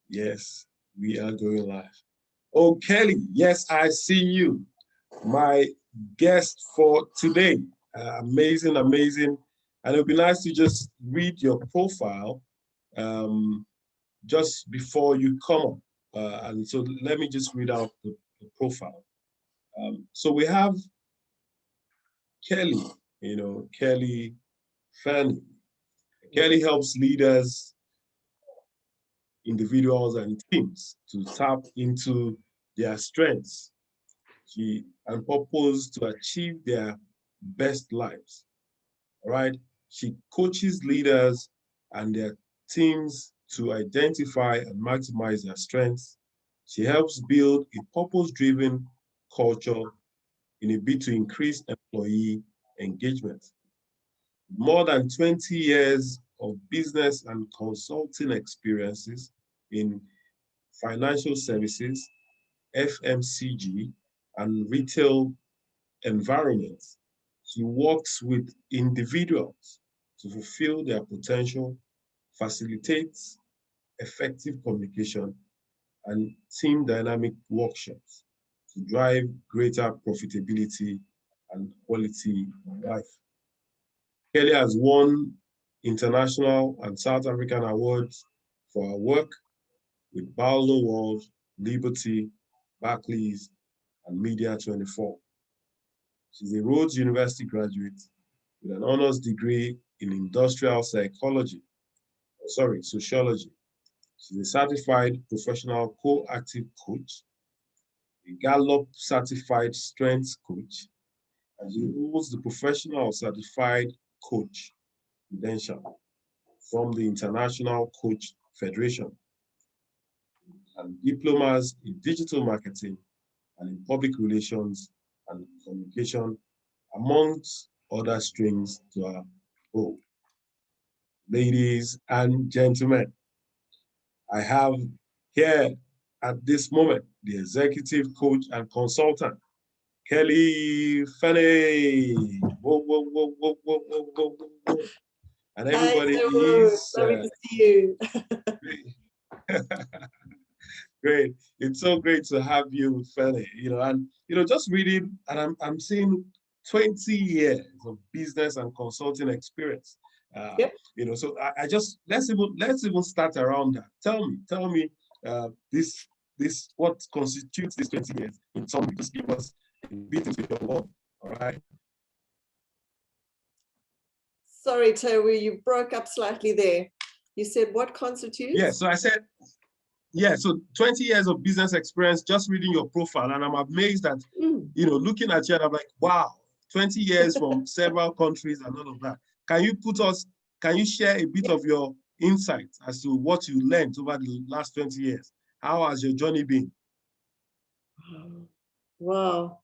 Yes, we are going live. Oh, Kelly, yes, I see you. My guest for today. Amazing, amazing. And it would be nice to just read your profile just before you come up. And so let me just read out the profile. So we have Kelly, Kelly Fernie. Kelly helps leaders, individuals, and teams to tap into their strengths and purpose to achieve their best lives. All right. She coaches leaders and their teams to identify and maximize their strengths. She helps build a purpose-driven culture in a bid to increase employee engagement. More than 20 years of business and consulting experiences in financial services, FMCG, and retail environments. She works with individuals to fulfill their potential, facilitates effective communication, and team dynamic workshops to drive greater profitability and quality of life. Kelly has won international and South African awards for her work with Barlow World, Liberty, Barclays, and Media 24. She's a Rhodes University graduate with an honors degree in industrial sociology. She's a certified professional co-active coach, a Gallup certified strengths coach, and she holds the professional certified coach credential from the International Coach Federation and diplomas in digital marketing and in public relations and communication, amongst other strings to our bow. Ladies and gentlemen, I have here at this moment the executive coach and consultant, Kelly Fernie. Whoa, whoa, whoa, whoa, whoa, whoa, whoa, whoa. And everybody is lovely to see you. Great. It's so great to have you, Fernie. Just reading, and I'm seeing 20 years of business and consulting experience. Yep. So I just let's even start around that. Tell me, this what constitutes this 20 years in summary. Just give us a bit into your world. All right. Sorry, Taiwo, you broke up slightly there. You said what constitutes? Yeah, so I said, so 20 years of business experience, just reading your profile, and I'm amazed that, looking at you, and I'm like, wow, 20 years from several countries and all of that. Can you share a bit of your insights as to what you learned over the last 20 years? How has your journey been? Wow.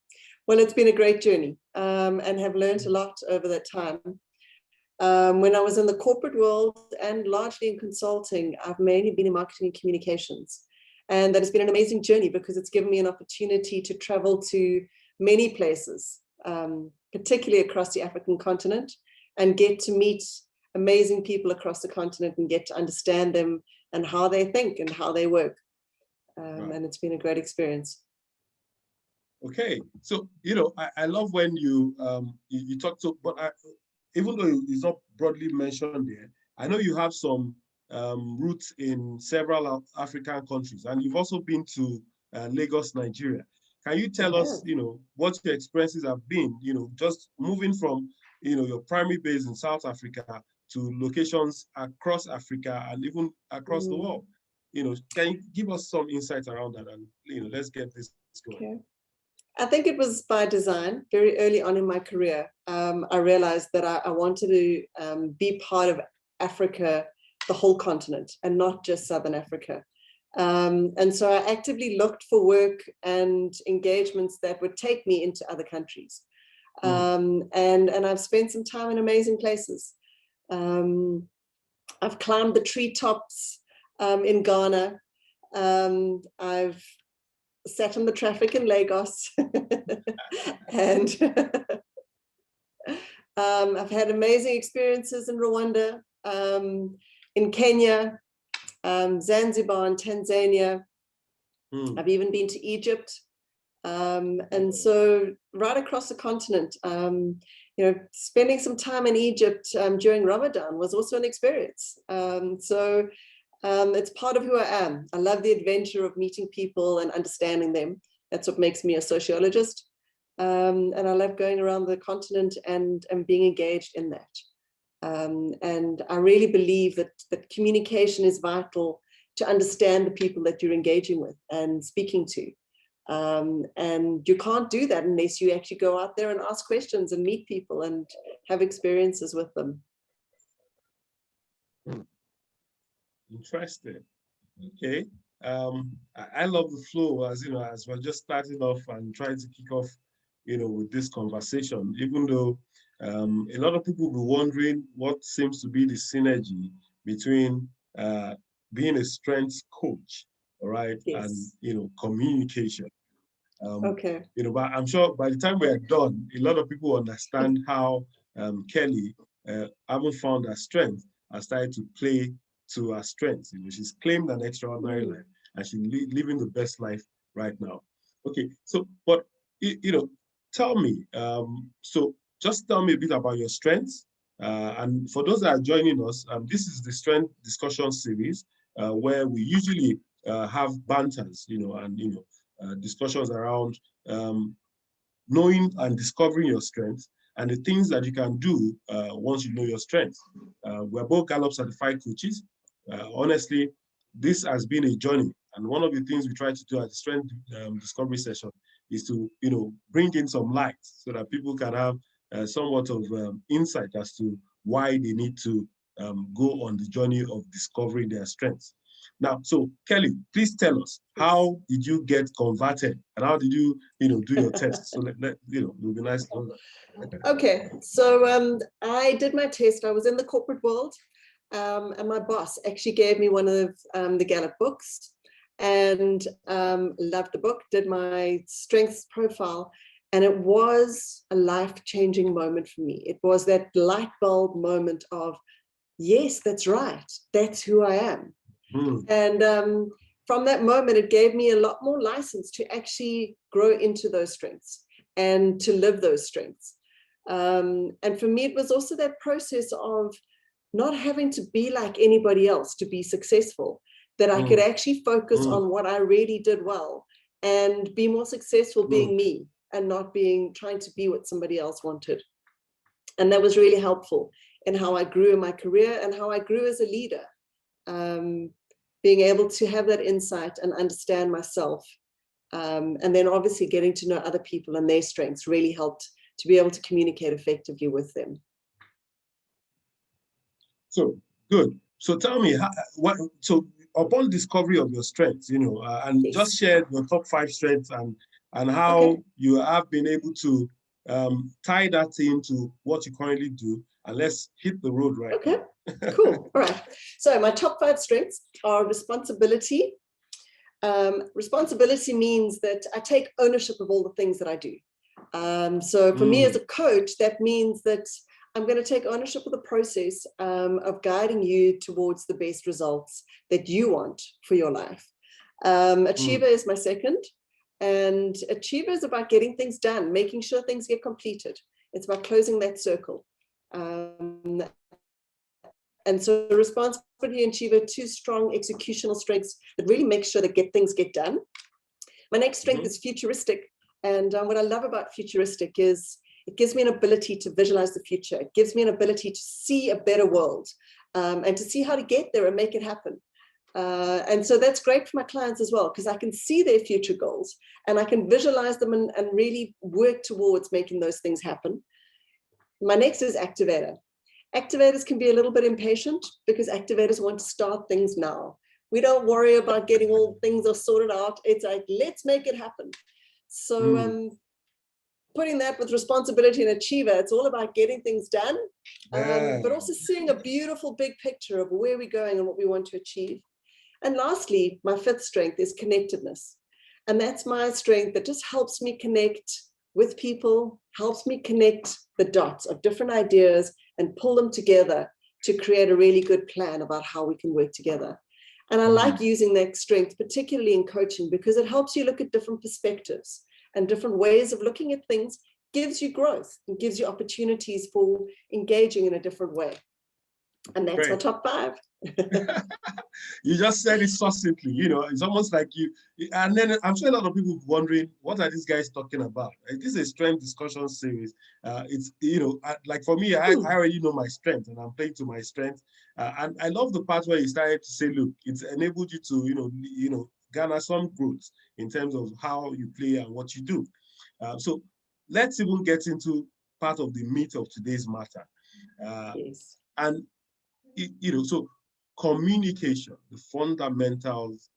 Well, it's been a great journey and have learned a lot over that time. When I was in the corporate world and largely in consulting, I've mainly been in marketing and communications. And that has been an amazing journey because it's given me an opportunity to travel to many places, particularly across the African continent, and get to meet amazing people across the continent and get to understand them and how they think and how they work. Right. And it's been a great experience. Okay, so I love when you talk to, but even though it's not broadly mentioned there, I know you have some roots in several African countries, and you've also been to Lagos, Nigeria. Can you tell us, what your experiences have been, just moving from, your primary base in South Africa to locations across Africa and even across the world? Can you give us some insights around that? And, let's get this going. Okay. I think it was by design. Very early on in my career, I realized that I wanted to be part of Africa, the whole continent, and not just Southern Africa. And so I actively looked for work and engagements that would take me into other countries. And I've spent some time in amazing places. I've climbed the treetops in Ghana. I've sat in the traffic in Lagos. And I've had amazing experiences in Rwanda, in Kenya, Zanzibar and Tanzania. I've even been to Egypt. And so right across the continent, spending some time in Egypt during Ramadan was also an experience. It's part of who I am. I love the adventure of meeting people and understanding them. That's what makes me a sociologist. And I love going around the continent and being engaged in that. And I really believe that communication is vital to understand the people that you're engaging with and speaking to. And you can't do that unless you actually go out there and ask questions and meet people and have experiences with them. Interesting. Okay. I love the flow as we're just starting off and trying to kick off, with this conversation, even though a lot of people will be wondering what seems to be the synergy between being a strengths coach, all right, Yes. and communication. Okay. But I'm sure by the time we are done, a lot of people understand how Keli, having found her strength, has started to play to her strengths. She's claimed an extraordinary life, and she's living the best life right now. Okay, so but tell me, so just tell me a bit about your strengths. And for those that are joining us, this is the strength discussion series where we usually have banters, and discussions around knowing and discovering your strengths and the things that you can do once you know your strengths. We're both Gallup certified coaches. Honestly, this has been a journey. And one of the things we try to do at the strength discovery session is to, bring in some light so that people can have somewhat of insight as to why they need to go on the journey of discovering their strengths. Now, so Keli, please tell us, how did you get converted and how did you, do your test? So it would be nice to know that. Okay, so I did my test. I was in the corporate world, and my boss actually gave me one of the Gallup books, and loved the book, did my strengths profile, and it was a life-changing moment for me. It was that light bulb moment of, yes, that's right, that's who I am. And from that moment, it gave me a lot more license to actually grow into those strengths and to live those strengths. And for me, it was also that process of not having to be like anybody else to be successful, that I could actually focus on what I really did well and be more successful being me and not trying to be what somebody else wanted. And that was really helpful in how I grew in my career and how I grew as a leader. Being able to have that insight and understand myself. And then obviously getting to know other people and their strengths really helped to be able to communicate effectively with them. So good. So tell me, so upon discovery of your strengths, and Yes. just share your top 5 strengths and how you have been able to tie that into what you currently do, and let's hit the road right now. Cool. All right. So my top 5 strengths are responsibility. Responsibility means that I take ownership of all the things that I do. So for me as a coach, that means that I'm going to take ownership of the process of guiding you towards the best results that you want for your life. Achiever is my second. And achiever is about getting things done, making sure things get completed. It's about closing that circle. And so responsibility and achiever, 2 strong executional strengths that really make sure that things get done. My next strength is futuristic. And what I love about futuristic is it gives me an ability to visualize the future. It gives me an ability to see a better world and to see how to get there and make it happen. And so that's great for my clients as well, because I can see their future goals and I can visualize them and really work towards making those things happen. My next is activator. Activators can be a little bit impatient because activators want to start things now. We don't worry about getting all things are sorted out. It's like, let's make it happen. So putting that with responsibility and achiever, it's all about getting things done, but also seeing a beautiful big picture of where we're going and what we want to achieve. And lastly, my 5th strength is connectedness. And that's my strength that just helps me connect with people, helps me connect the dots of different ideas and pull them together to create a really good plan about how we can work together. And I like using that strength, particularly in coaching, because it helps you look at different perspectives and different ways of looking at things, gives you growth and gives you opportunities for engaging in a different way. And that's our top 5. You just said it succinctly, it's almost like and then I'm sure a lot of people wondering, what are these guys talking about? This is a strength discussion series. It's, like for me, I already know my strength and I'm playing to my strength. And I love the part where you started to say, look, it's enabled you to, garner some growth in terms of how you play and what you do. So let's even get into part of the meat of today's matter. Yes. And, so communication, the fundamentals,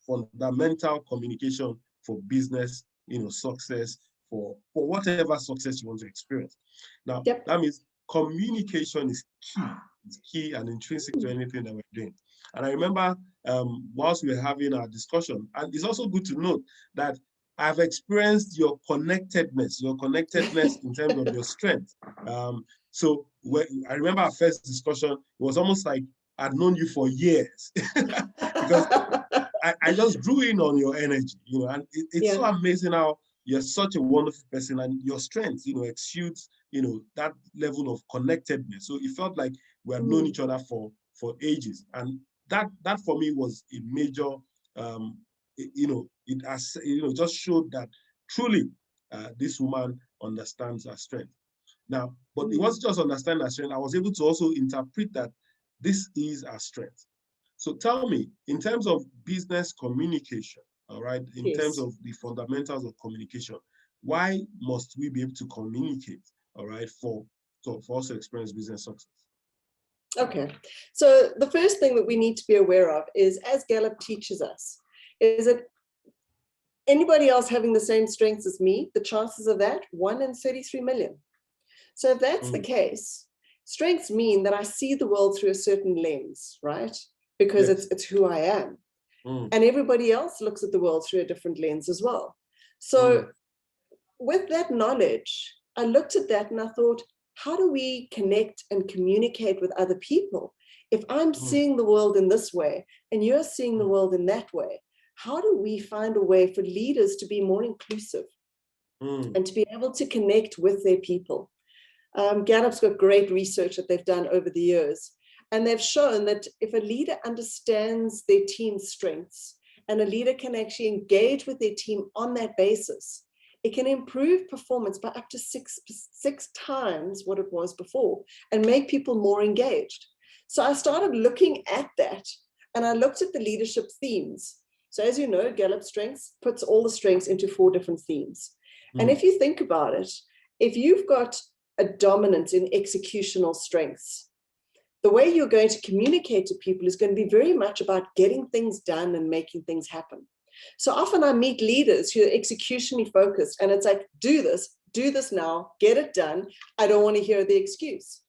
fundamental communication for business, success, for whatever success you want to experience. Now, that means communication is key. It's key and intrinsic to anything that we're doing. And I remember whilst we were having our discussion, and it's also good to note that I've experienced your connectedness in terms of your strength. So I remember our first discussion, it was almost like I'd known you for years because I just drew in on your energy, and it's so amazing how you're such a wonderful person and your strength, exudes, that level of connectedness. So it felt like we had known each other for ages. And that for me was a major, it has, just showed that truly this woman understands her strength. Now, but it wasn't just understand her strength. I was able to also interpret that this is our strength. So tell me, in terms of business communication, all right, in terms of the fundamentals of communication, why must we be able to communicate, all right, for us to experience business success? Okay, so the first thing that we need to be aware of is, as Gallup teaches us, is that anybody else having the same strengths as me, the chances of that, 1 in 33 million. So if that's the case, strengths mean that I see the world through a certain lens, right? Because it's who I am. And everybody else looks at the world through a different lens as well. So with that knowledge, I looked at that and I thought, how do we connect and communicate with other people? If I'm seeing the world in this way and you're seeing the world in that way, how do we find a way for leaders to be more inclusive and to be able to connect with their people? Gallup's got great research that they've done over the years. And they've shown that if a leader understands their team's strengths and a leader can actually engage with their team on that basis, it can improve performance by up to six times what it was before and make people more engaged. So I started looking at that and I looked at the leadership themes. So as you know, Gallup Strengths puts all the strengths into 4 different themes. And if you think about it, if you've got a dominance in executional strengths, the way you're going to communicate to people is going to be very much about getting things done and making things happen. So often I meet leaders who are executionally focused and it's like, do this now, get it done. I don't want to hear the excuse.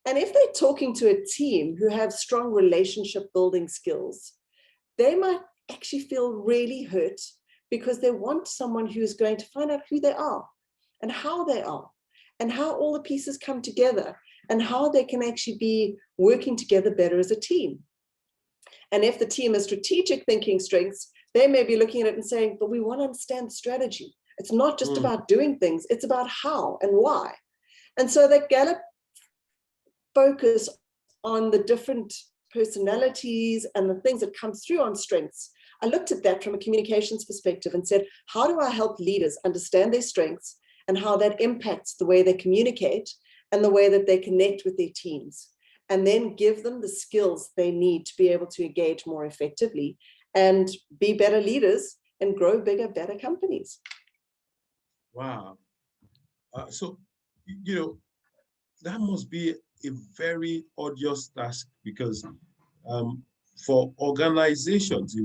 And if they're talking to a team who have strong relationship building skills, they might actually feel really hurt because they want someone who's going to find out who they are and how they are and how all the pieces come together and how they can actually be working together better as a team. And if the team has strategic thinking strengths, they may be looking at it and saying, but we want to understand the strategy. It's not just about doing things, it's about how and why. And so that Gallup focus on the different personalities and the things that come through on strengths, I looked at that from a communications perspective and said, how do I help leaders understand their strengths and how that impacts the way they communicate and the way that they connect with their teams, and then give them the skills they need to be able to engage more effectively and be better leaders and grow bigger, better companies. Wow. So, that must be a very arduous task because for organizations,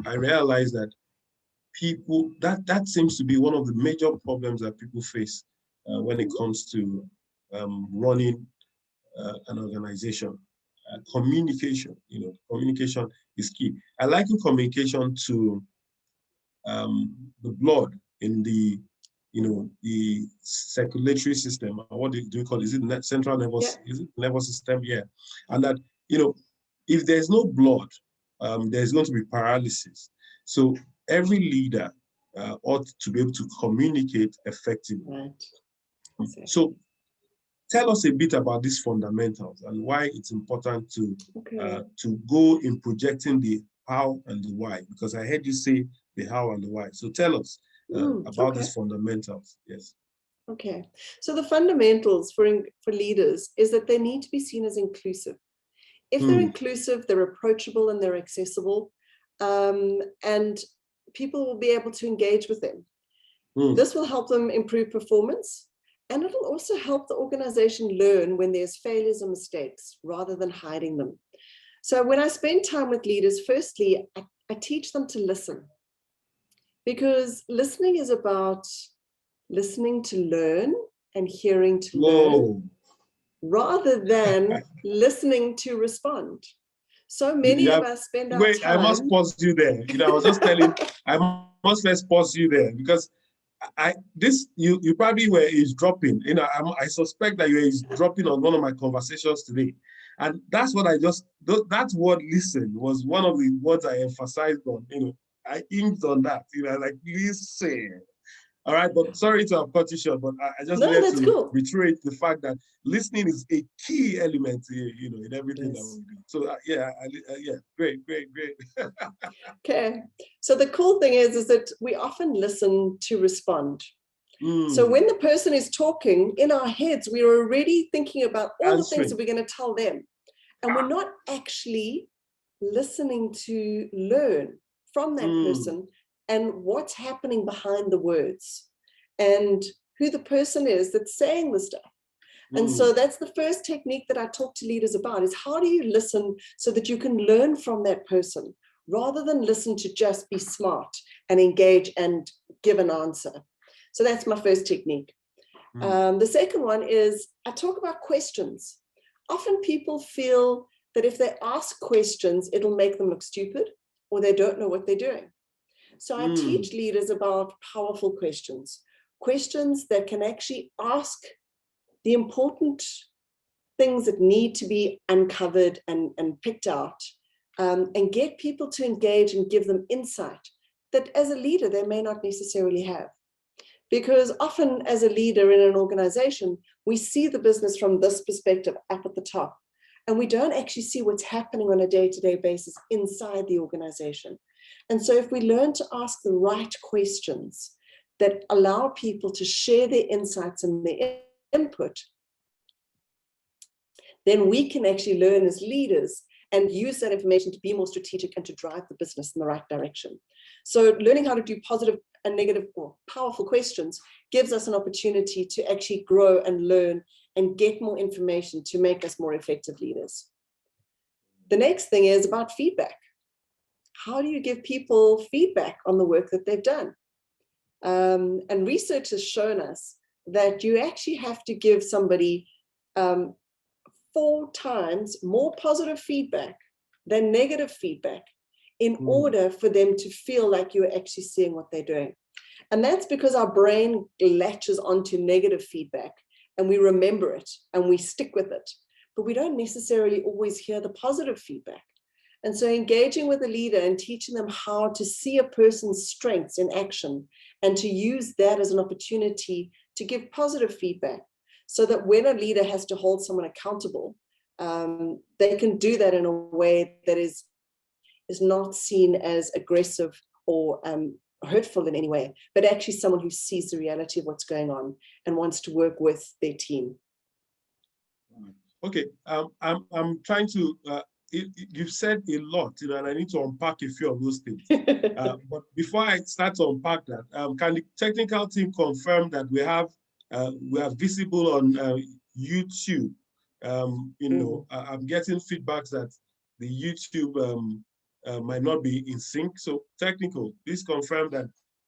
I realize that people, that seems to be one of the major problems that people face when it comes to running an organization. Communication, communication is key. I liken communication to the blood in the circulatory system. What do you call it? Is it central nervous? Is it nervous system? Yeah, and that if there's no blood, there's going to be paralysis. So every leader ought to be able to communicate effectively. Right. Exactly. So tell us a bit about these fundamentals and why it's important to go in projecting the how and the why, because I heard you say the how and the why. So tell us about these fundamentals. Yes. Okay. So the fundamentals for leaders is that they need to be seen as inclusive. If they're inclusive, they're approachable and they're accessible, and people will be able to engage with them. This will help them improve performance, and it'll also help the organization learn when there's failures or mistakes rather than hiding them. So when I spend time with leaders, firstly, I teach them to listen, because listening is about listening to learn and hearing to learn, rather than listening to respond. So many of us spend our time. I must pause you there. I was just telling, I must first pause you there, because you probably were eavesdropping. I suspect that you were eavesdropping on one of my conversations today. And that's what that word listen was one of the words I emphasized on. I inked on that. Like, listen. All right, but sorry to have cut you short, but I just wanted to reiterate the fact that listening is a key element, in everything that we do. So great. Okay, so the cool thing is that we often listen to respond. So when the person is talking, in our heads, we are already thinking about all the things that we're going to tell them, and we're not actually listening to learn from that person and what's happening behind the words and who the person is that's saying the stuff. And so that's the first technique that I talk to leaders about, is how do you listen so that you can learn from that person rather than listen to just be smart and engage and give an answer. So that's my first technique. The second one is I talk about questions. Often people feel that if they ask questions, it'll make them look stupid or they don't know what they're doing. So I teach leaders about powerful questions, questions that can actually ask the important things that need to be uncovered and picked out, and get people to engage and give them insight that as a leader they may not necessarily have. Because often as a leader in an organization, we see the business from this perspective up at the top, and we don't actually see what's happening on a day-to-day basis inside the organization. And so if we learn to ask the right questions that allow people to share their insights and their input, then we can actually learn as leaders and use that information to be more strategic and to drive the business in the right direction. So learning how to do positive and negative or powerful questions gives us an opportunity to actually grow and learn and get more information to make us more effective leaders. The next thing is about feedback. How do you give people feedback on the work that they've done? And research has shown us that you actually have to give somebody 4 times more positive feedback than negative feedback in order for them to feel like you're actually seeing what they're doing. And that's because our brain latches onto negative feedback and we remember it and we stick with it, but we don't necessarily always hear the positive feedback. And so engaging with a leader and teaching them how to see a person's strengths in action and to use that as an opportunity to give positive feedback, so that when a leader has to hold someone accountable, they can do that in a way that is not seen as aggressive or hurtful in any way, but actually someone who sees the reality of what's going on and wants to work with their team. Okay, I'm trying to, you've said a lot, and I need to unpack a few of those things. But before I start to unpack that, can the technical team confirm that we are visible on YouTube? I'm getting feedbacks that the YouTube might not be in sync. So technical, please confirm that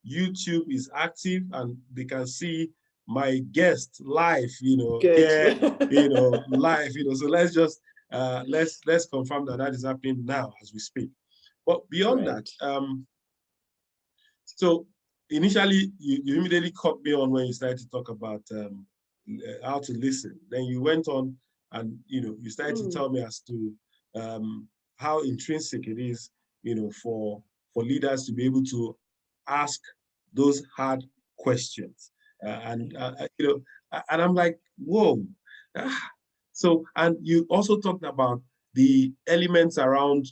YouTube is active and they can see my guest live, here, live, so let's just let's confirm that is happening now as we speak. But beyond that, so initially you immediately caught me on when you started to talk about how to listen. Then you went on and you started to tell me as to how intrinsic it is, for leaders to be able to ask those hard questions. And I'm like, whoa. So, and you also talked about the elements around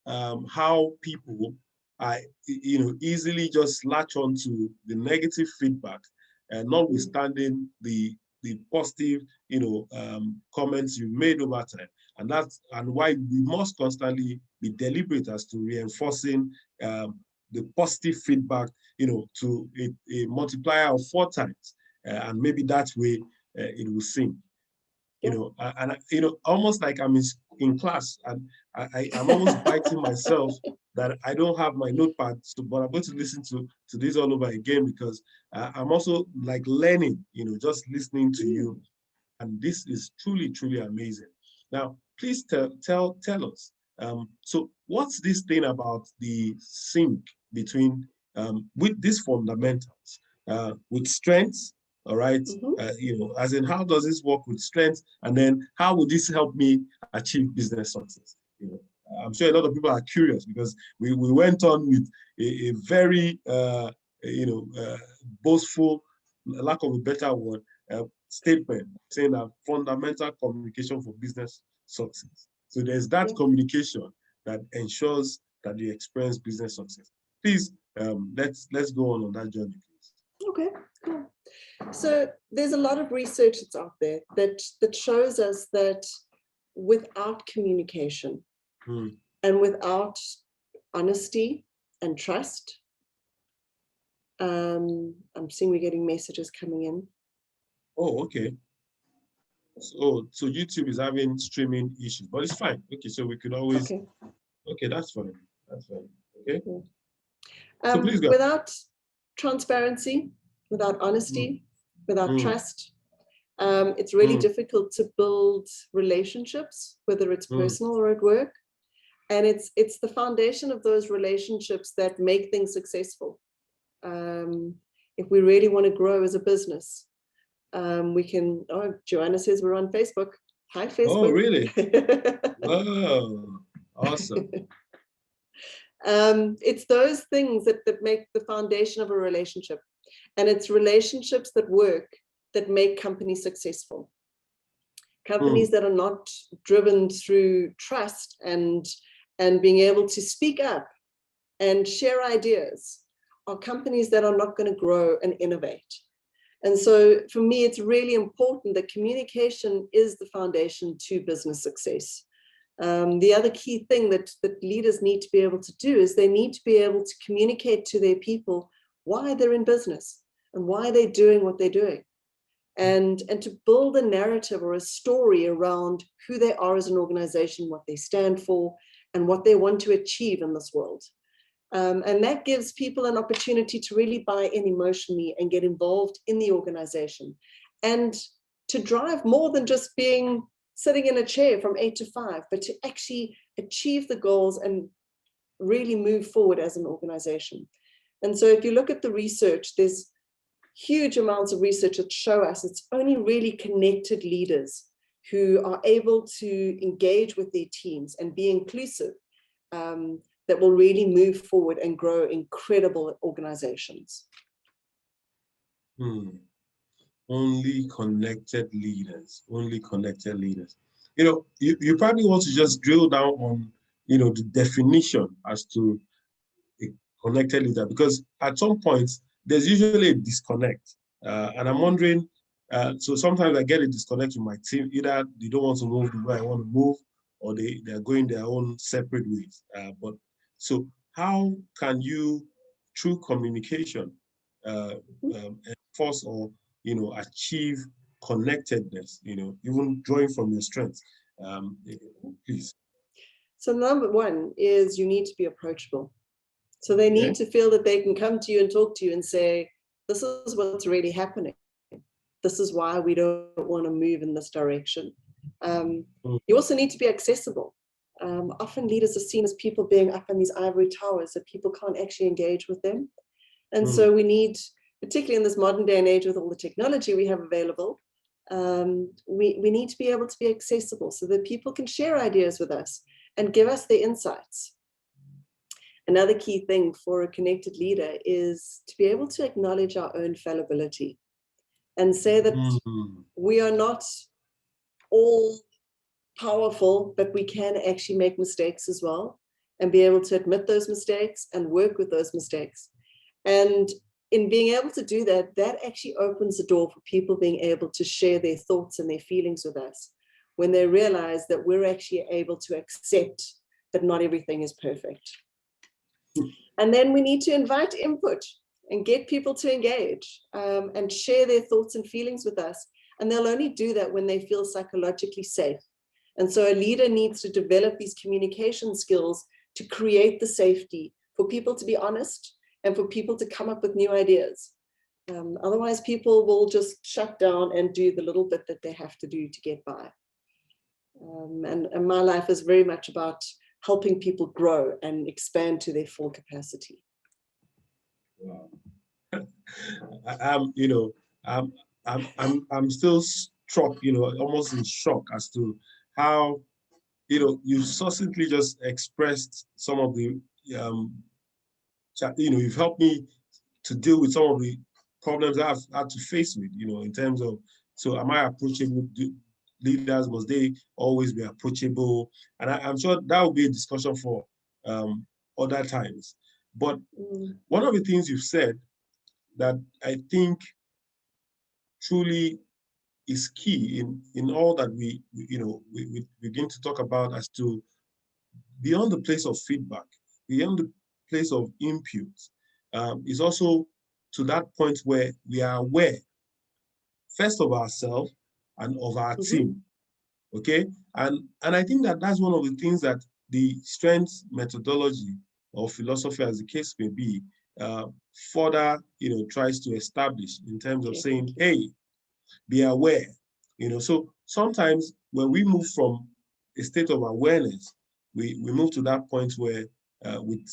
how people are, easily just latch on to the negative feedback, notwithstanding the positive, comments you made over time. And why we must constantly be deliberate as to reinforcing the positive feedback, to a multiplier of 4 times, and maybe that way it will sink. Almost like I'm in class, and I'm almost biting myself that I don't have my notepad, but I'm going to listen to this all over again, because I'm also like learning, just listening to you. And this is truly, truly amazing. Now, please tell us, so what's this thing about the sync between, with these fundamentals, with strengths, all right? As in, how does this work with strengths? And then how would this help me achieve business success? I'm sure a lot of people are curious, because we went on with a very, boastful, lack of a better word, statement saying that fundamental communication for business success. So there's that communication that ensures that you experience business success. Please, let's go on that journey, please. Okay, cool. So there's a lot of research that's out there that shows us that without communication and without honesty and trust, I'm seeing we're getting messages coming in. Oh, okay. So YouTube is having streaming issues, but it's fine. Okay, so we could always. Okay, that's fine. That's fine. Okay. So please go. Without transparency, without honesty, without trust, it's really difficult to build relationships, whether it's personal or at work. And it's the foundation of those relationships that make things successful. If we really want to grow as a business, we can. Oh, Joanna says we're on Facebook. Hi, Facebook. Oh, really? Wow, awesome. It's those things that make the foundation of a relationship, and it's relationships that work that make companies successful. Companies that are not driven through trust and being able to speak up and share ideas are companies that are not going to grow and innovate. And so for me, it's really important that communication is the foundation to business success. The other key thing that leaders need to be able to do is they need to be able to communicate to their people why they're in business and why they're doing what they're doing. And to build a narrative or a story around who they are as an organization, what they stand for, and what they want to achieve in this world. And that gives people an opportunity to really buy in emotionally and get involved in the organization, and to drive more than just being sitting in a chair from 8 to 5, but to actually achieve the goals and really move forward as an organization. And so if you look at the research, there's huge amounts of research that show us it's only really connected leaders who are able to engage with their teams and be inclusive that will really move forward and grow incredible organizations. Only connected leaders, only connected leaders. You probably want to just drill down on, the definition as to a connected leader, because at some point there's usually a disconnect. And I'm wondering, so sometimes I get a disconnect with my team. Either they don't want to move the way I want to move, or they're going their own separate ways. But so how can you, through communication, enforce or, achieve connectedness, even drawing from your strengths? Please. So number one is you need to be approachable. So they need to feel that they can come to you and talk to you and say, this is what's really happening. This is why we don't want to move in this direction. You also need to be accessible. Often leaders are seen as people being up in these ivory towers that people can't actually engage with them. And so we need, particularly in this modern day and age with all the technology we have available, we need to be able to be accessible so that people can share ideas with us and give us their insights. Another key thing for a connected leader is to be able to acknowledge our own fallibility and say that we are not all powerful, but we can actually make mistakes as well, and be able to admit those mistakes and work with those mistakes. And in being able to do that, that actually opens the door for people being able to share their thoughts and their feelings with us when they realize that we're actually able to accept that not everything is perfect. And then we need to invite input and get people to engage and share their thoughts and feelings with us. And they'll only do that when they feel psychologically safe. And so a leader needs to develop these communication skills to create the safety for people to be honest and for people to come up with new ideas. Otherwise, people will just shut down and do the little bit that they have to do to get by. And my life is very much about helping people grow and expand to their full capacity. Wow. I'm still struck, almost in shock as to how, you succinctly just expressed some of the, you've helped me to deal with some of the problems I've had to face with, in terms of, so am I approachable? Leaders, must they always be approachable? And I'm sure that will be a discussion for other times. But one of the things you've said that I think truly is key in all that we begin to talk about, as to beyond the place of feedback, beyond the place of input, is also to that point where we are aware first of ourselves and of our team. Okay, and I think that that's one of the things that the strength methodology or philosophy, as the case may be, further tries to establish in terms of saying, hey, be aware. So sometimes when we move from a state of awareness, we move to that point where with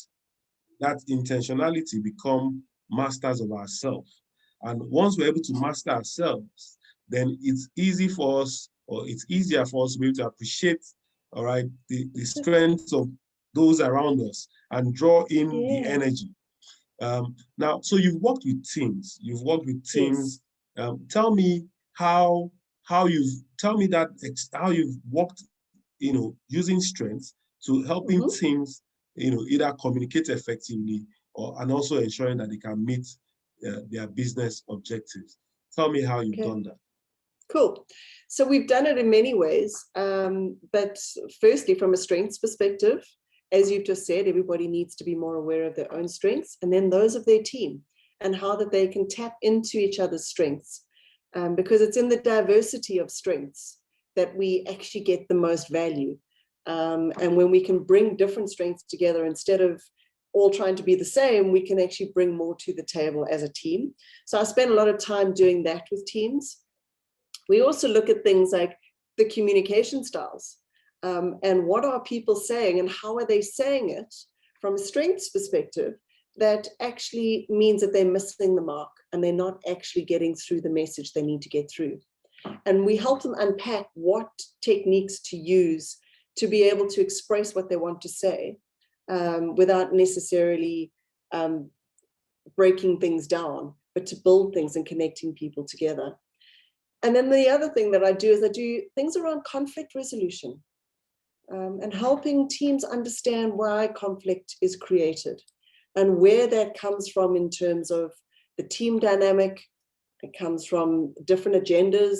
that intentionality become masters of ourselves. And once we're able to master ourselves, then it's easy for us, or it's easier for us to be able to appreciate, all right, the strengths of those around us and draw in the energy. Now, so you've worked with teams. Yes. Tell me how you've worked, using strengths to helping teams, either communicate effectively and also ensuring that they can meet their business objectives. Tell me how you've done that. Cool. So we've done it in many ways, but firstly, from a strengths perspective, as you've just said, everybody needs to be more aware of their own strengths, and then those of their team, and how that they can tap into each other's strengths, because it's in the diversity of strengths that we actually get the most value. And when we can bring different strengths together, instead of all trying to be the same, we can actually bring more to the table as a team. So I spend a lot of time doing that with teams. We also look at things like the communication styles, and what are people saying and how are they saying it from a strengths perspective that actually means that they're missing the mark and they're not actually getting through the message they need to get through. And we help them unpack what techniques to use to be able to express what they want to say without necessarily breaking things down, but to build things and connecting people together. And then the other thing that I do is I do things around conflict resolution, and helping teams understand why conflict is created and where that comes from in terms of the team dynamic. It comes from different agendas.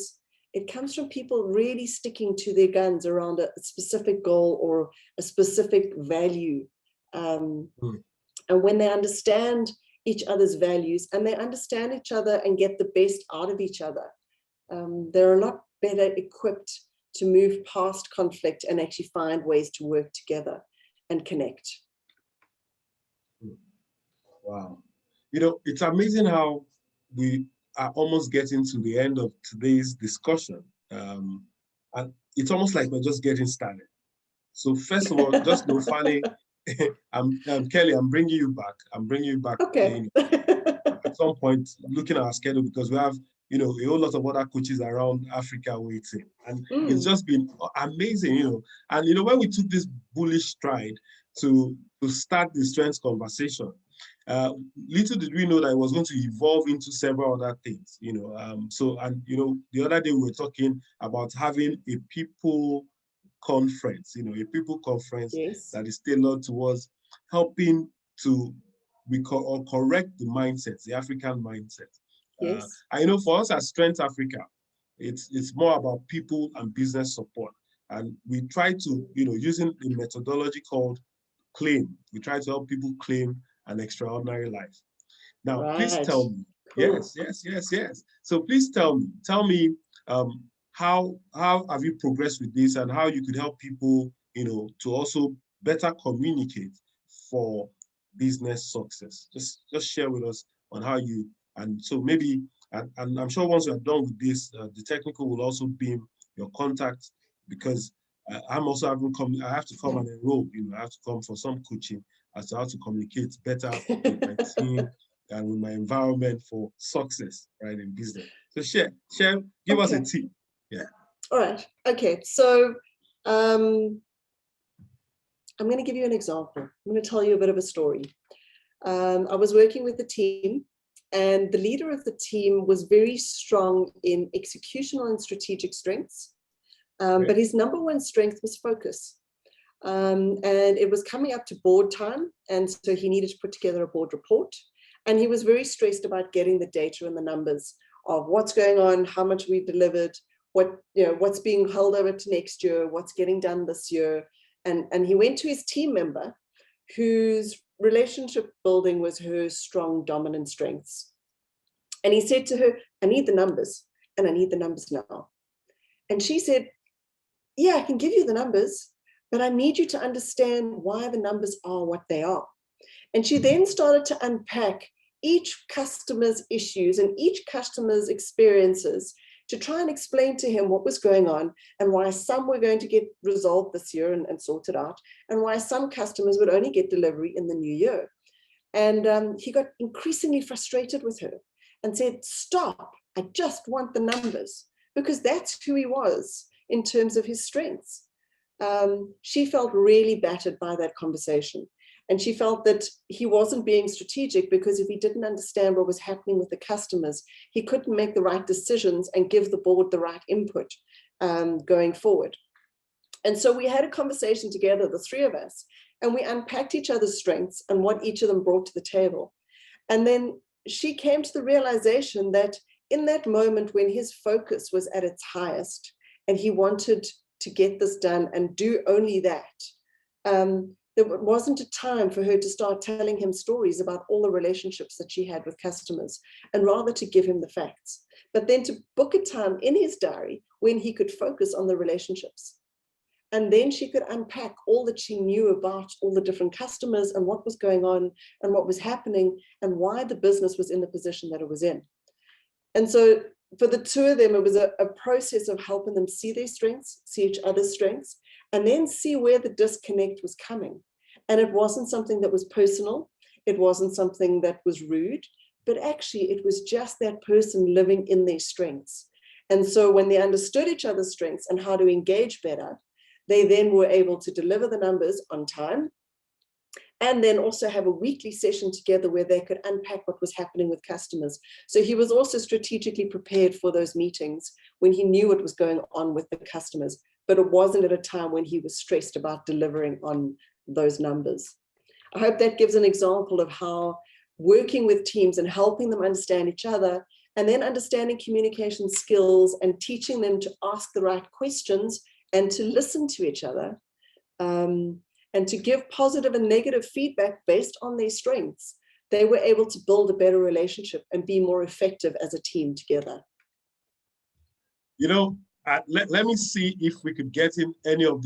It comes from people really sticking to their guns around a specific goal or a specific value. And when they understand each other's values and they understand each other and get the best out of each other, they're a lot better equipped to move past conflict and actually find ways to work together and connect. Wow. It's amazing how we are almost getting to the end of today's discussion. And it's almost like we're just getting started. So first of all, just know, Fernie, I'm Keli, I'm bringing you back. Okay. At some point, looking at our schedule, because we have a whole lot of other coaches around Africa waiting. And it's just been amazing, And, when we took this bullish stride to start the strengths conversation, little did we know that it was going to evolve into several other things, the other day we were talking about having a people conference, a people conference Yes. that is tailored towards helping to correct the mindset, the African mindset. Yes. I know for us as Strength Africa, it's more about people and business support. And we try to, using a methodology called CLAIM, we try to help people claim an extraordinary life. Now, please tell me, cool. Yes. So please tell me, how have you progressed with this and how you could help people, to also better communicate for business success. Just share with us on how you, and so maybe, and I'm sure once you're done with this, the technical will also beam your contact, because I'm also I have to come and enroll, I have to come for some coaching as to how to communicate better with my team and with my environment for success, right, in business. So share, give us a tip. Yeah. All right. Okay. So I'm going to give you an example. I'm going to tell you a bit of a story. I was working with a team, and the leader of the team was very strong in executional and strategic strengths. But his number one strength was focus. And it was coming up to board time. And so he needed to put together a board report. And he was very stressed about getting the data and the numbers of what's going on, how much we delivered, what's being held over to next year, what's getting done this year. And he went to his team member, whose relationship building was her strong, dominant strengths. And he said to her, I need the numbers, and I need the numbers now. And she said, yeah, I can give you the numbers, but I need you to understand why the numbers are what they are. And she then started to unpack each customer's issues and each customer's experiences to try and explain to him what was going on and why some were going to get resolved this year and sorted out, and why some customers would only get delivery in the new year. And he got increasingly frustrated with her and said, stop, I just want the numbers, because that's who he was in terms of his strengths. She felt really battered by that conversation. And she felt that he wasn't being strategic, because if he didn't understand what was happening with the customers, he couldn't make the right decisions and give the board the right input going forward. And so we had a conversation together, the three of us, and we unpacked each other's strengths and what each of them brought to the table. And then she came to the realization that in that moment when his focus was at its highest and he wanted to get this done and do only that, there wasn't a time for her to start telling him stories about all the relationships that she had with customers, and rather to give him the facts, but then to book a time in his diary when he could focus on the relationships. And then she could unpack all that she knew about all the different customers and what was going on and what was happening and why the business was in the position that it was in. And so for the two of them, it was a process of helping them see their strengths, see each other's strengths, and then see where the disconnect was coming. And it wasn't something that was personal. It wasn't something that was rude, but actually it was just that person living in their strengths. And so when they understood each other's strengths and how to engage better, they then were able to deliver the numbers on time, and then also have a weekly session together where they could unpack what was happening with customers. So he was also strategically prepared for those meetings when he knew what was going on with the customers, but it wasn't at a time when he was stressed about delivering on those numbers. I hope that gives an example of how working with teams and helping them understand each other, and then understanding communication skills and teaching them to ask the right questions and to listen to each other, and to give positive and negative feedback based on their strengths, they were able to build a better relationship and be more effective as a team together. Let me see if we could get in any of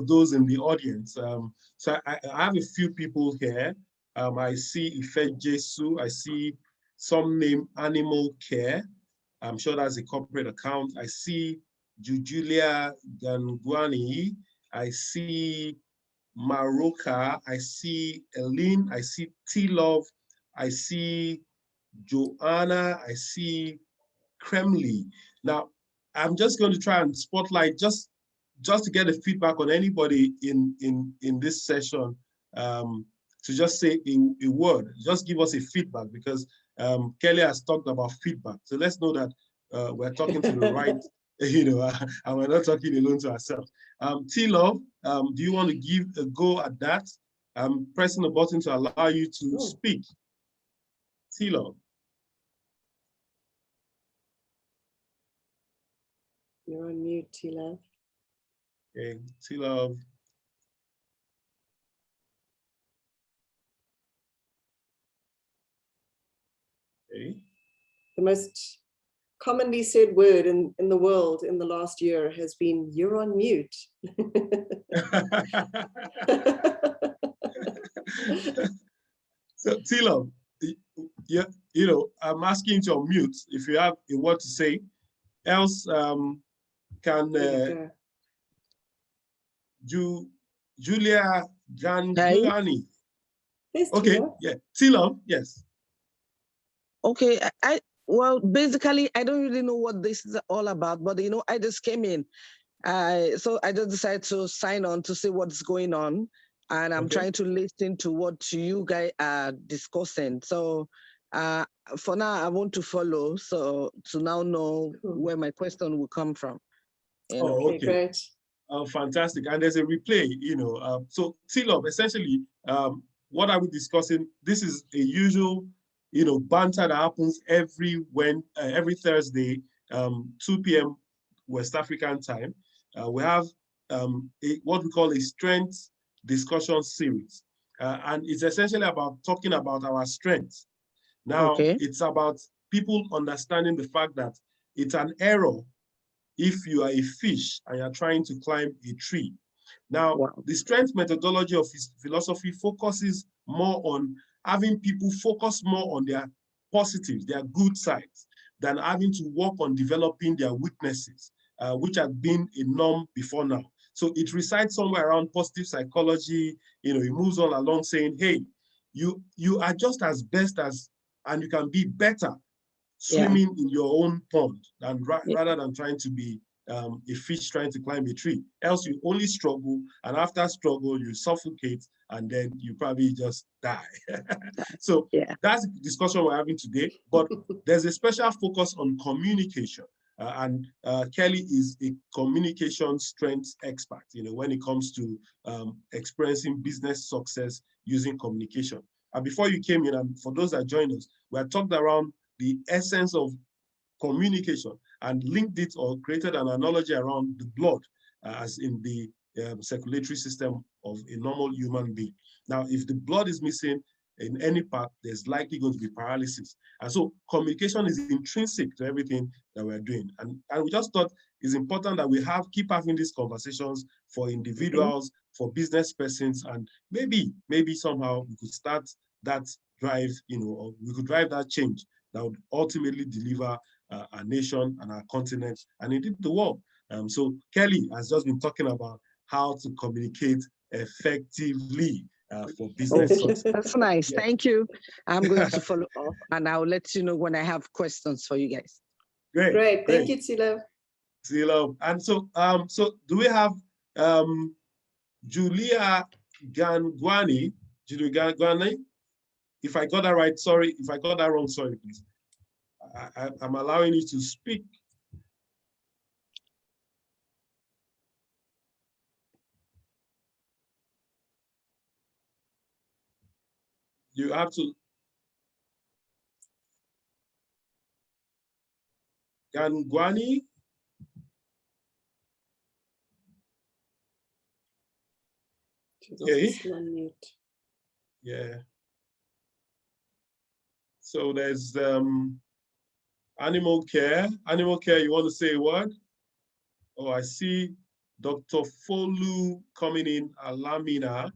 those in the audience. So I have a few people here. I see Ife Jesu. I see some name Animal Care. I'm sure that's a corporate account. I see Jujulia Gangwani. I see Maroka. I see Eileen. I see T-Love. I see Joanna, I see Kremley. Now, I'm just going to try and spotlight just to get a feedback on anybody in this session, to just say a word, just give us a feedback, because Keli has talked about feedback. So let's know that we're talking to the right, and we're not talking alone to ourselves. T-Love, do you want to give a go at that? I'm pressing the button to allow you to speak. T-Love. You're on mute, T-Love. Okay, T-Love. Okay. The most commonly said word in the world in the last year has been, you're on mute. So T-Love, yeah, I'm asking you to unmute if you have a word to say. Else, can Julia Ganguani? Okay, yeah, T-Love, yes. Okay, well, basically, I don't really know what this is all about, but I just came in. So I just decided to sign on to see what's going on. And I'm trying to listen to what you guys are discussing. So for now, I want to follow, so to now know where my question will come from. Oh, okay, great. Fantastic. And there's a replay, so T-Love, essentially, what are we discussing? This is a usual, banter that happens every Thursday, 2 p.m. West African time. We have what we call a strength discussion series. And it's essentially about talking about our strengths. Now, it's about people understanding the fact that it's an error if you are a fish and you're trying to climb a tree. Now, the strength methodology of his philosophy focuses more on having people focus more on their positives, their good sides, than having to work on developing their weaknesses, which have been a norm before now. So it resides somewhere around positive psychology. It moves all along saying, hey, you are just as best as, and you can be better swimming in your own pond than rather than trying to be a fish trying to climb a tree. Else you only struggle, and after struggle you suffocate, and then you probably just die. So that's the discussion we're having today, but there's a special focus on communication. And Keli is a communication strengths expert, when it comes to experiencing business success using communication. And before you came in, and for those that joined us, we had talked around the essence of communication and linked it or created an analogy around the blood as in the circulatory system of a normal human being. Now, if the blood is missing in any part, there's likely going to be paralysis. And so communication is intrinsic to everything that we're doing. And we just thought it's important that we keep having these conversations for individuals, for business persons, and maybe somehow we could start that drive, or we could drive that change that would ultimately deliver our nation and our continent and indeed the world. So Keli has just been talking about how to communicate effectively for business success. That's nice. Thank you. I'm going to follow up, and I'll let you know when I have questions for you guys. Great. Thank you, T-Love. T-Love. And so, do we have Julia Ganguani? If I got that right, sorry. If I got that wrong, sorry, please. I'm allowing you to speak. You have to. Ganguani. Okay. Yeah. So there's animal care. Animal care, you want to say a word? Oh, I see Dr. Folu coming in, Alamina.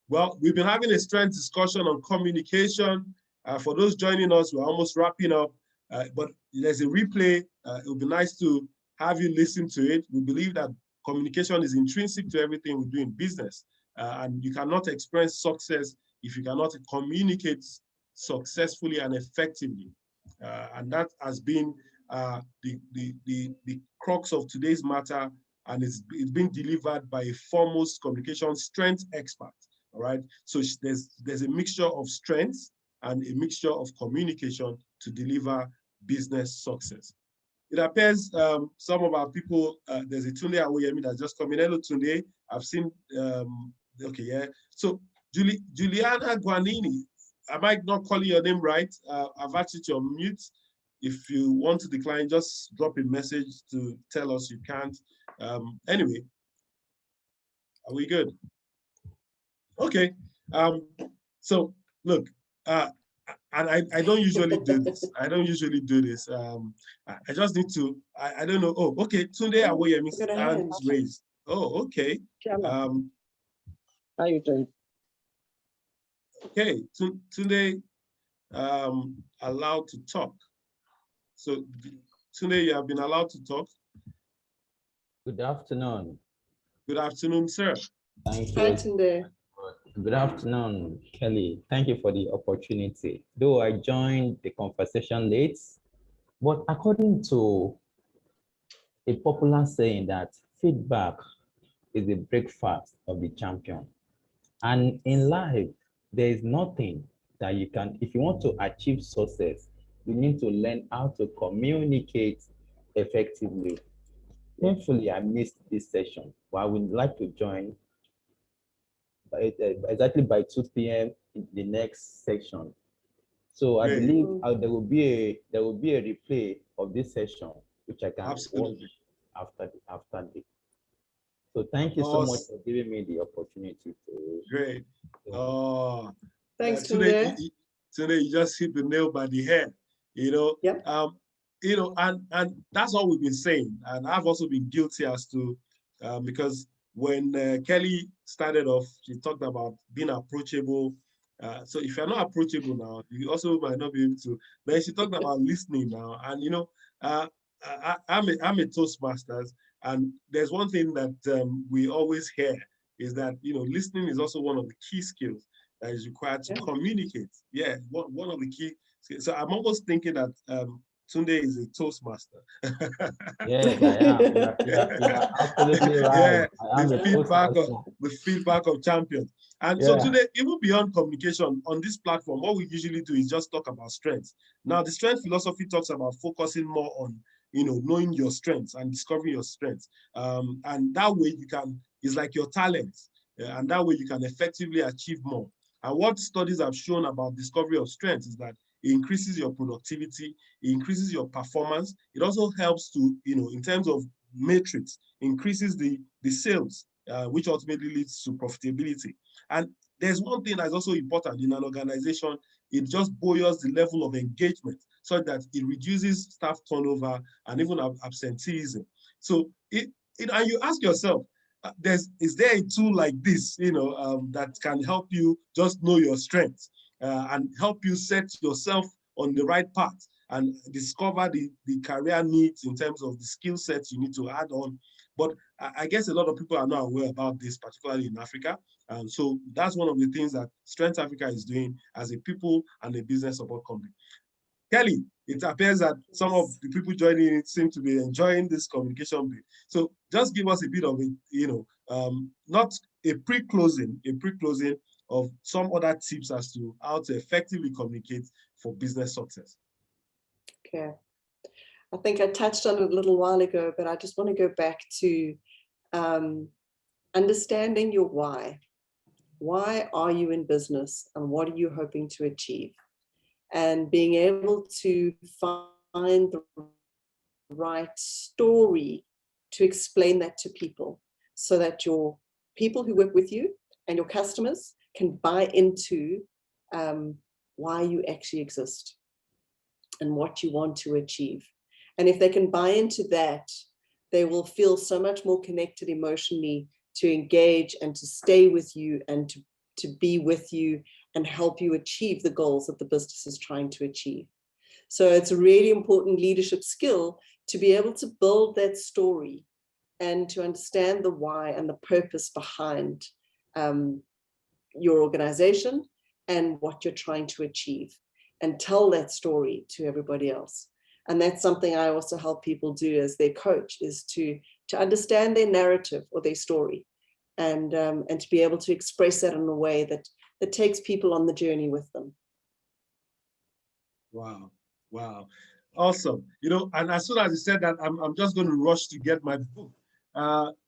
Well, we've been having a strength discussion on communication. For those joining us, we're almost wrapping up, but there's a replay. It would be nice to have you listen to it. We believe that communication is intrinsic to everything we do in business, and you cannot experience success if you cannot communicate successfully and effectively. And that has been the crux of today's matter, and it's been delivered by a foremost communication strength expert. All right. So there's a mixture of strengths and a mixture of communication to deliver business success. It appears some of our people, there's a Tunde Awoyemi that's just coming. Hello, Tunde. I've seen, okay, yeah. So Juliana Guanini, I might not call your name right. I've asked you to unmute. If you want to decline, just drop a message to tell us you can't. Anyway, are we good? Okay. So look, and I don't usually do this. I don't usually do this. I just need to, I don't know. Oh, okay. Tunde Awoyemi's hands raised. Oh, okay. How you doing? Okay, Tunde allowed to talk. So Tunde, you have been allowed to talk. Good afternoon. Good afternoon, sir. Thank you. Hi, Tunde. Good afternoon, Kelly. Thank you for the opportunity. Though I joined the conversation late, but according to a popular saying that feedback is the breakfast of the champion. And in life, there is nothing that you can, if you want to achieve success, you need to learn how to communicate effectively. Thankfully, I missed this session, but I would like to join exactly by 2 p.m. in the next section. So I believe there will be a replay of this session, which I can watch after the. So thank you so much for giving me the opportunity to. Great. Oh, thanks, Tunde. Today you just hit the nail by the head. You know. Yep. You know, and that's all we've been saying. And I've also been guilty as to because when Kelly started off, she talked about being approachable. So if you're not approachable now, you also might not be able to. Then she talked about listening now, and you know, I'm a Toastmasters, and there's one thing that we always hear is that listening is also one of the key skills that is required to communicate. Yeah, one of the key. So I'm almost thinking that Tunde is a Toastmaster. Yes, I am. You're absolutely right. Yeah, the feedback of champions. And so today, even beyond communication, on this platform, what we usually do is just talk about strengths. Now, the strength philosophy talks about focusing more on, knowing your strengths and discovering your strengths. And that way it's like your talents. And that way you can effectively achieve more. And what studies have shown about discovery of strengths is that it increases your productivity, it increases your performance. It also helps to, in terms of metrics, increases the sales, which ultimately leads to profitability. And there's one thing that's also important in an organization. It just buoys the level of engagement so that it reduces staff turnover and even absenteeism. So and you ask yourself, is there a tool like this, that can help you just know your strengths and help you set yourself on the right path and discover the career needs in terms of the skill sets you need to add on. But I guess a lot of people are not aware about this, particularly in Africa. So that's one of the things that Strength Africa is doing as a people and a business support company. Kelly, it appears that some of the people joining it seem to be enjoying this communication bit. So just give us a bit of it, not a pre-closing of some other tips as to how to effectively communicate for business success. Okay. I think I touched on it a little while ago, but I just want to go back to understanding your why. Why are you in business and what are you hoping to achieve? And being able to find the right story to explain that to people so that your people who work with you and your customers can buy into why you actually exist and what you want to achieve. And if they can buy into that, they will feel so much more connected emotionally to engage and to stay with you and to be with you and help you achieve the goals that the business is trying to achieve. So it's a really important leadership skill to be able to build that story and to understand the why and the purpose behind your organization and what you're trying to achieve. and tell that story to everybody else. And that's something I also help people do as their coach, is to understand their narrative or their story, and to be able to express that in a way that takes people on the journey with them. Wow, wow, awesome. You know, and as soon as you said that, I'm just going to rush to get my book.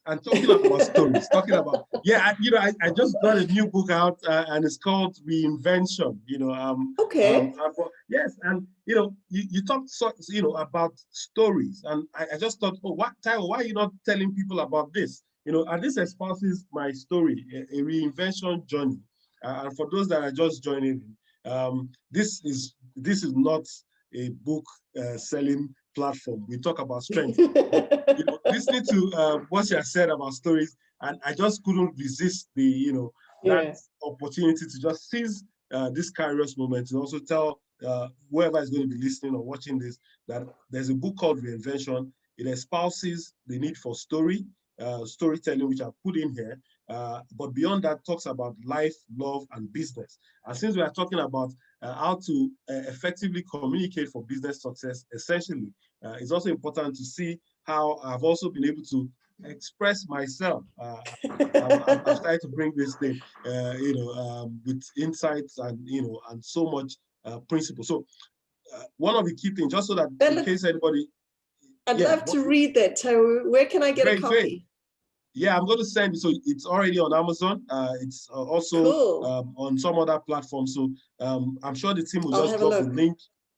And talking about stories, I just got a new book out, and it's called Reinvention. Okay. Yes, and you talked about stories, and I just thought, oh, Taiwo, why are you not telling people about this? And this espouses my story, a reinvention journey. And for those that are just joining, this is not a book selling platform. We talk about strength. Listening to what you said about stories, and I just couldn't resist that opportunity to just seize this Kairos moment, to also tell whoever is going to be listening or watching this that there's a book called Reinvention. It espouses the need for storytelling, which I've put in here. But beyond that, talks about life, love, and business. And since we are talking about how to effectively communicate for business success, essentially, it's also important to see how I've also been able to express myself. I've started to bring this thing, with insights and and so much principle. So one of the key things, just so that in case anybody, I'd love to read that. So where can I get a copy? Great. Yeah, I'm going to send it. So it's already on Amazon. It's also on some other platforms. So I'm sure the team will just drop the link.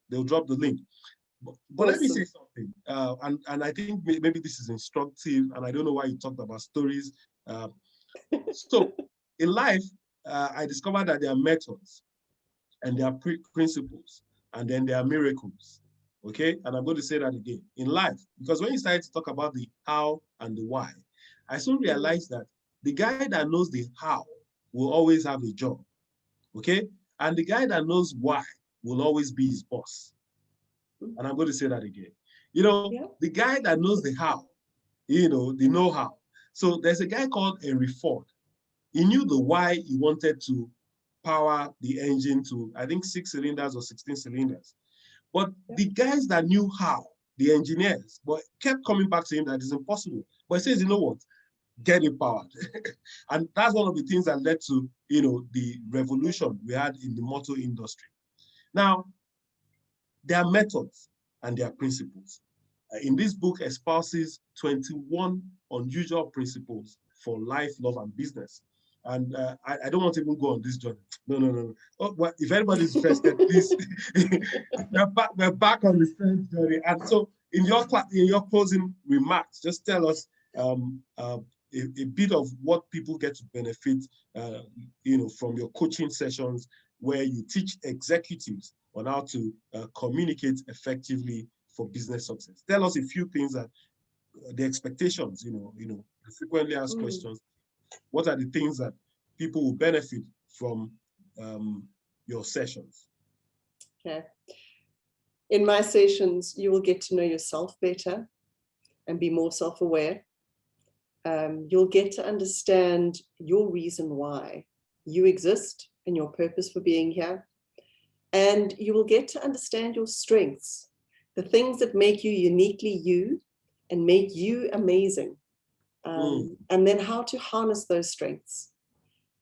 They'll drop the link. But let me say something. And I think maybe this is instructive. And I don't know why you talked about stories. So in life, I discovered that there are methods and there are principles, and then there are miracles. Okay? And I'm going to say that again. In life, because when you started to talk about the how and the why, I soon realized that the guy that knows the how will always have a job, okay? And the guy that knows why will always be his boss. And I'm going to say that again. The guy that knows the how, the know-how. So there's a guy called Henry Ford. He knew the why he wanted to power the engine to, I think, 6 cylinders or 16 cylinders. But the guys that knew how, the engineers, but kept coming back to him that it's impossible. But he says, you know what? Get it powered. And that's one of the things that led to, the revolution we had in the motor industry. Now, there are methods and there are principles. In this book, espouses 21 unusual principles for life, love, and business. And I don't want to even go on this journey. No. Oh, well, if anybody's interested, please, we're back on the strength journey. And so in your closing remarks, just tell us a bit of what people get to benefit, from your coaching sessions, where you teach executives on how to communicate effectively for business success. Tell us a few things that the expectations, the frequently asked questions. What are the things that people will benefit from your sessions? Okay. In my sessions, you will get to know yourself better and be more self-aware. You'll get to understand your reason why you exist and your purpose for being here. And you will get to understand your strengths, the things that make you uniquely you and make you amazing. And then how to harness those strengths.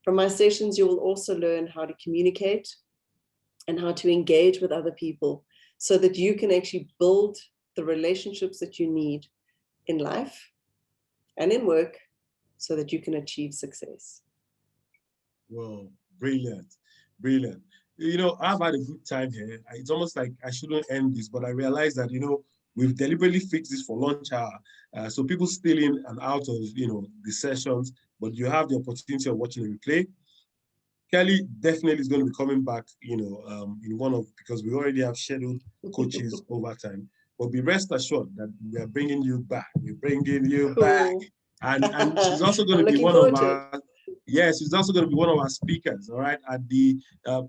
From my sessions, you will also learn how to communicate and how to engage with other people so that you can actually build the relationships that you need in life and in work so that you can achieve success. Wow, brilliant. I've had a good time here. It's almost like I shouldn't end this, but I realized that, we've deliberately fixed this for lunch hour. So people still in and out of, the sessions, but you have the opportunity of watching a replay. Keli definitely is going to be coming back, because we already have scheduled coaches over time. But be rest assured that we are bringing you back. We're bringing you back. And she's also going to be one of our, she's also going to be one of our speakers, all right, at the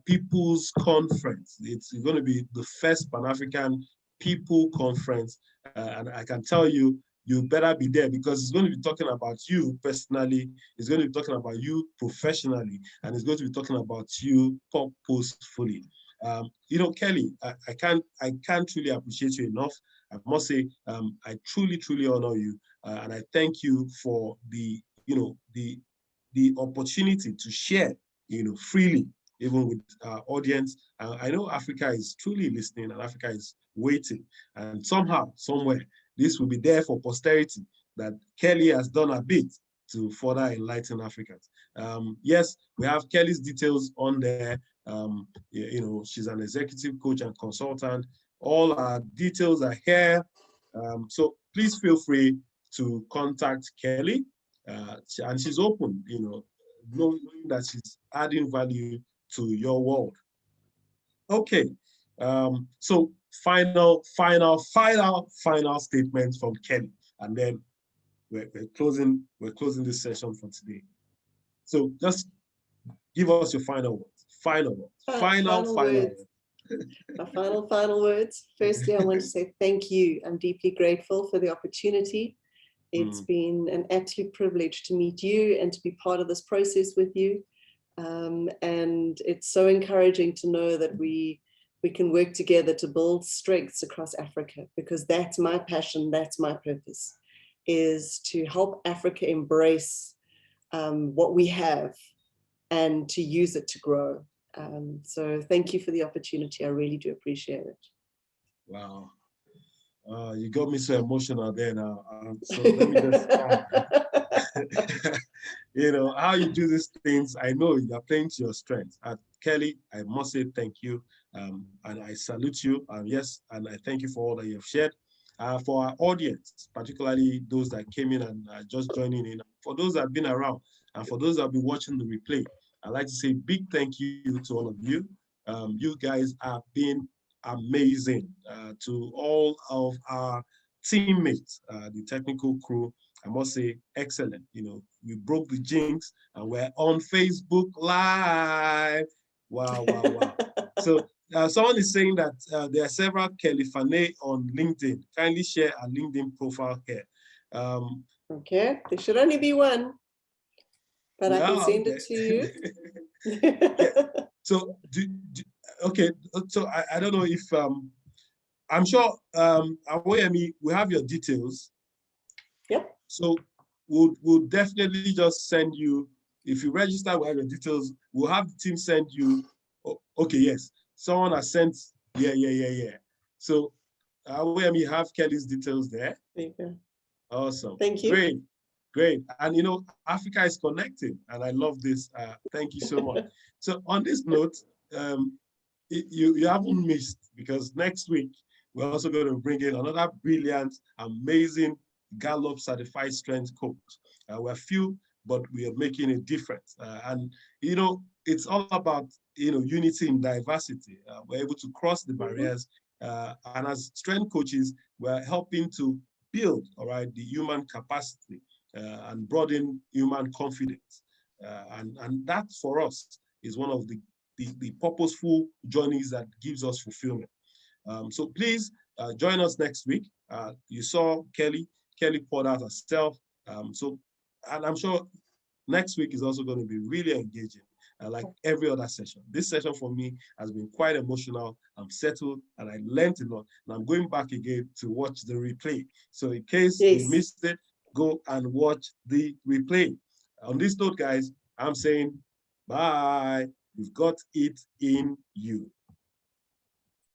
People's Conference. It's going to be the first Pan-African People Conference. And I can tell you, you better be there, because it's going to be talking about you personally, it's going to be talking about you professionally, and it's going to be talking about you purposefully. You know, Keli, I can't really appreciate you enough. I must say, I truly honor you, and I thank you for the, you know, the opportunity to share, you know, freely, even with our audience. I know Africa is truly listening, and Africa is waiting, and somehow, somewhere, this will be there for posterity, that Keli has done a bit to further enlighten Africans. Yes, we have Keli's details on there. You know, she's an executive coach and consultant. All our details are here. So please feel free to contact Keli, and she's open, you know, knowing that she's adding value to your world. Okay, so final statement from Keli, and then we're closing this session for today. So just give us your final words. Final words. Final words. My final words. Firstly, I want to say thank you. I'm deeply grateful for the opportunity. It's been an absolute privilege to meet you and to be part of this process with you. And it's so encouraging to know that we can work together to build strengths across Africa, because that's my passion, that's my purpose, is to help Africa embrace what we have and to use it to grow. So thank you for the opportunity. I really do appreciate it. Wow. You got me so emotional there now. So let me just you know, how you do these things, I know you're playing to your strengths. Keli, I must say thank you. And I salute you. Yes, and I thank you for all that you've shared. For our audience, particularly those that came in and just joining in, for those that have been around, and for those that have been watching the replay, I'd like to say big thank you to all of you. You guys have been amazing. To all of our teammates, the technical crew, I must say excellent. You know, we broke the jinx and we're on Facebook Live. Wow. So someone is saying that there are several Keli Fernie on LinkedIn. Kindly share a LinkedIn profile here. Okay, there should only be one, but I can send it to you. Yeah. So, okay. So I don't know if I'm sure Awoyemi, we have your details. Yep. So we'll definitely just send you, if you register, we have your details. We'll have the team send you. Oh, okay, yes. Someone has sent. Yeah. So Awoyemi, you have Keli's details there. There you go. Awesome. Thank you. Great. And you know, Africa is connecting, and I love this. Thank you so much. So on this note, you haven't missed, because next week we're also going to bring in another brilliant, amazing Gallup certified strength coach. We're few, but we are making a difference. And you know, it's all about, you know, unity in diversity. We're able to cross the barriers, and as strength coaches, we're helping to build, all right, the human capacity and broaden human confidence. And that for us is one of the purposeful journeys that gives us fulfillment. So please join us next week. You saw Keli poured out herself. And I'm sure next week is also going to be really engaging, like every other session. This session for me has been quite emotional. I'm settled and I learned a lot. And I'm going back again to watch the replay. So in case you missed it, go and watch the replay. On this note, guys, I'm saying bye. You've got it in you.